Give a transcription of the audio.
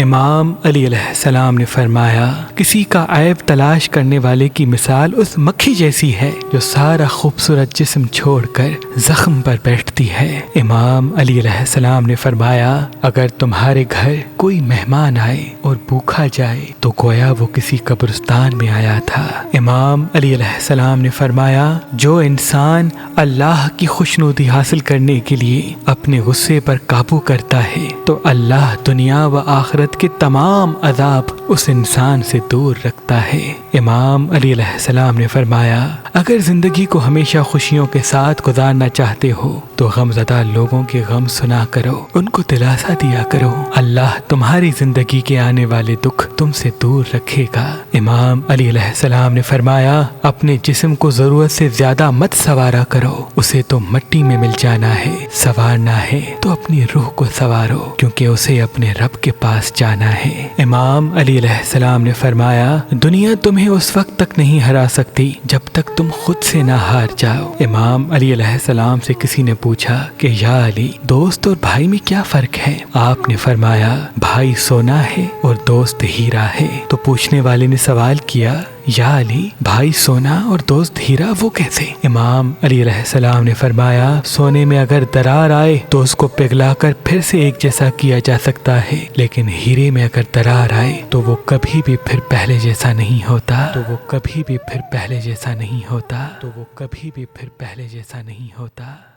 امام علی علیہ السلام نے فرمایا، کسی کا عیب تلاش کرنے والے کی مثال اس مکھی جیسی ہے جو سارا خوبصورت جسم چھوڑ کر زخم پر بیٹھتی ہے۔ امام علی علیہ السلام نے فرمایا، اگر تمہارے گھر کوئی مہمان آئے اور بھوکا جائے تو گویا وہ کسی قبرستان میں آیا تھا۔ امام علی علیہ السلام نے فرمایا، جو انسان اللہ کی خوشنودی حاصل کرنے کے لیے اپنے غصے پر قابو کرتا ہے تو اللہ دنیا و آخرت کے تمام عذاب اس انسان سے دور رکھتا ہے۔ امام علی علیہ السلام نے فرمایا، اگر زندگی کو ہمیشہ خوشیوں کے ساتھ گزارنا چاہتے ہو تو غم زدہ لوگوں کے غم سنا کرو، ان کو دلاسا دیا کرو، اللہ تمہاری زندگی کے آنے والے دکھ تم سے دور رکھے گا۔ امام علی علیہ السلام نے فرمایا، اپنے جسم کو ضرورت سے زیادہ مت سوارا کرو، اسے تو مٹی میں مل جانا ہے، سوارنا ہے تو اپنی روح کو سوارو، کیونکہ اسے اپنے رب کے پاس جانا ہے۔ امام علی علیہ السلام نے فرمایا، دنیا تمہیں اس وقت تک نہیں ہرا سکتی جب تک تم خود سے نہ ہار جاؤ۔ امام علی علیہ السلام سے کسی نے پوچھا کہ یا علی، دوست اور بھائی میں کیا فرق ہے؟ آپ نے فرمایا، بھائی سونا ہے اور دوست ہیرا ہے۔ تو پوچھنے والے نے سوال کیا، یا علی، بھائی سونا اور دوست ہیرا وہ کیسے؟ امام علی علیہ السلام نے فرمایا، سونے میں اگر درار آئے تو اس کو پگھلا کر پھر سے ایک جیسا کیا جا سکتا ہے، لیکن ہیرے میں اگر درار آئے تو وہ کبھی بھی پھر پہلے جیسا نہیں ہوتا، تو وہ کبھی بھی پھر پہلے جیسا نہیں ہوتا، تو وہ کبھی بھی پھر پہلے جیسا نہیں ہوتا۔